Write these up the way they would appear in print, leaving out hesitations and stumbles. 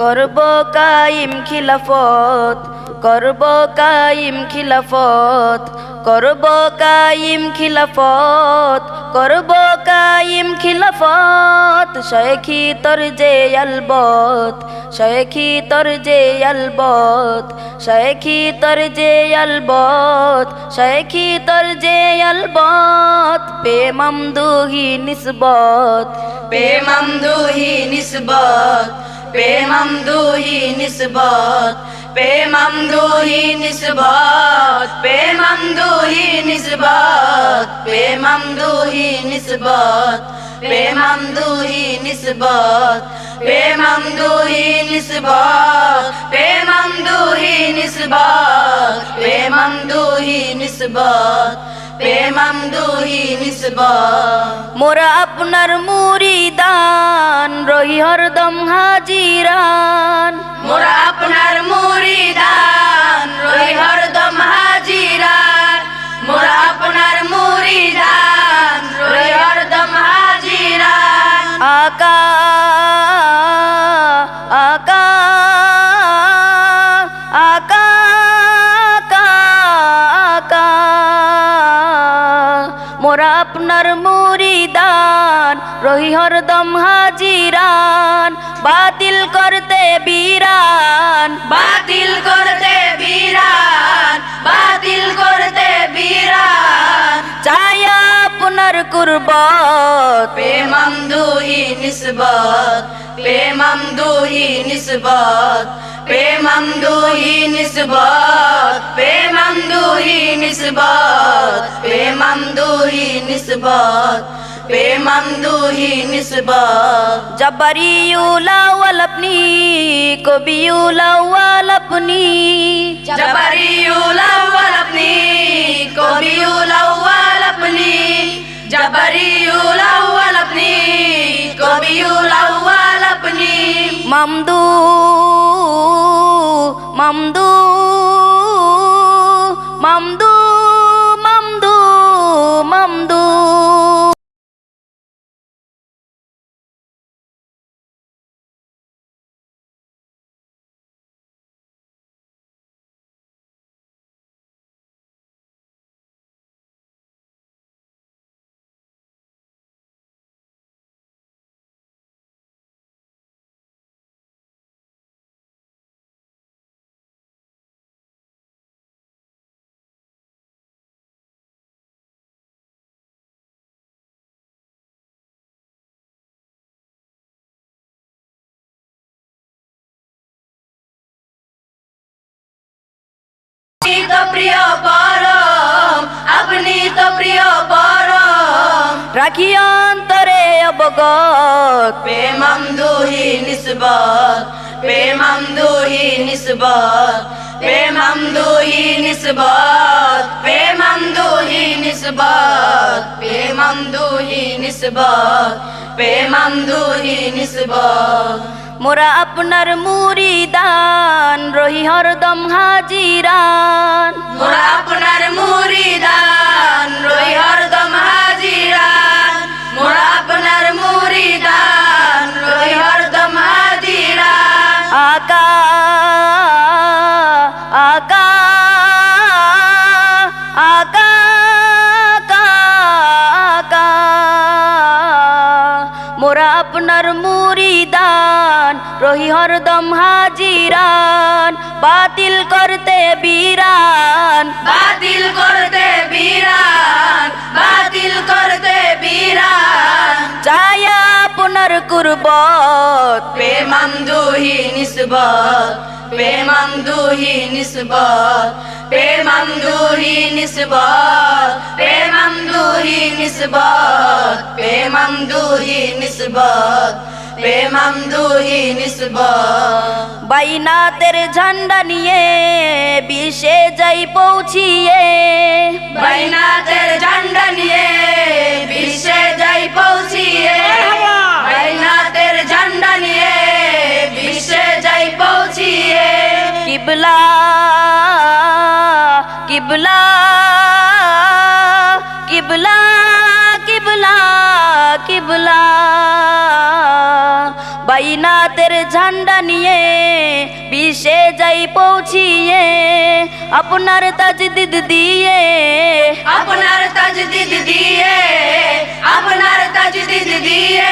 করব কায়েম খিলাফত, করব কায়েম খিলাফত, করব কায়েম খিলাফত, করব কায়েম খিলাফত। শায়খি তোর যে আলবত, শায়খি তোর যে আলবত, শায়খি তোর যে আলবত, শায়খি তোর যে আলবত। পে মামদুহি নিসবত, পে মামদুহি নিসবত, পে মামদুহি নিসবত, পে মামদুহি নিসবত, পে মামদুহি নিসবত, পে মামদুহি নিসবত, পে মামদুহি নিসবত, পে মামদুহি নিসবত, পে মামদুহি নিসবত, পে মামদুহি নিসবত, পে মামদুহি নিসবত। মোরা আপনার মুরিদান, রহি হরদম হাজিরান। মোরা আপনার মুরিদান, রহি হরদম হাজিরান। মোরা আপনার মুরিদান, রহি হরদম হাজিরান। আকা আকা আকা আকা আকা, মোরা আপনার মুরিদান, রহি হরদম হাজিরান। বাতিল করতে বিরান, বাতিল করতে বিরান, বাতিল করতে বিরান। চাই আপনার কুরবত, পে মামদুহি নিসবত, পে মামদুহি নিসবত, পে মামদুহি নিসবত, পে মামদুহি নিসবত, পে মামদুহি নিসবত, পে মামদুহি নিসবত। জবরিউল আউয়াল আপনি, কবিউল আউয়াল আপনি, জবরিউল আউয়াল আপনি, কবিউল আউয়াল আপনি, জবরিউল আউয়াল আপনি, কবিউল আউয়াল আপনি। মামদু মামদু মামদু মামদু মামদু। আপনি তো প্রিয় পরম, আপনি তো প্রিয় পরম। রাখি অন্তরে অবগত, পে মামদুহি নিসবত, পে মামদুহি নিসবত, পে মামদুহি নিসবত, পে মামদুহি নিসবত, পে মামদুহি নিসবত, পে মামদুহি নিসবত। মোরা আপনার মুরিদান, রহি হরদম হাজিরান। মোরা আপনার মুরিদান, রহি হরদম হাজিরান। মোরা আপনার মুরিদান, রহি হরদম হাজিরান। আকা আকা আকা আকা আকা, মোরা আপনার মুরিদান, রহি হরদম হাজিরান। বাতিল করতে বিরান, বাতিল করতে বিরান, বাতিল করতে বিরান। চাই আপনার কুরবত, পে মামদুহি নিসবত, পে মামদুহি নিসবত, পে মামদুহি নিসবত, পে মামদুহি নিসবত, পে মামদুহি নিসবত, পে মামদুহি নিসবত। বাইনাতের ঝান্ডা নিয়ে বিশ্বে যাই পৌঁছিয়ে, বাইনাতের ঝান্ডা নিয়ে বিশ্বে যাই পৌঁছিয়ে। বাইনাতের ঝান্ডা নিয়ে বিশ্বে যাই পৌঁছিয়ে। কিবলা কিবলা কিবলা কিবলা কিবলা, বাইনাতের ঝান্ডা নিয়ে বিশ্বে যাই পৌঁছিয়ে আপনার তাজদিদ দিয়ে আপনার তাজদিদ দিয়ে আপনার তাজদিদ দিয়ে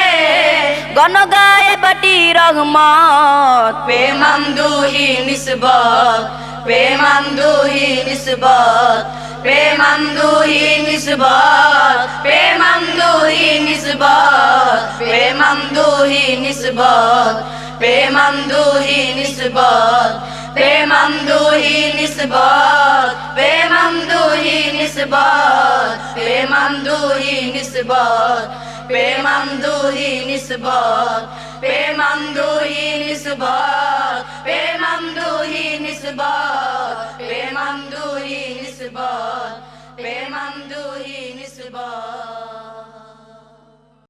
গণগায়ে বাটি রহমত প্রেমামদুহি নিসবত প্রেমামদুহি নিসবত প্রেমামদুহি নিসবত প্রেমামদুহি নিসবত প্রেমামদুহি নিসবত প্রেমামদুহি নিসবত প্রেমামদুহি নিসবত প্রেমামদুহি নিসবত প্রেমামদুহি নিসবত প্রেমামদুহি নিসবত প্রেমামদুহি নিসবত প্রেমামদুহি নিসবত প্রেমামদুহি নিসবত প্রেমামদুহি নিসবত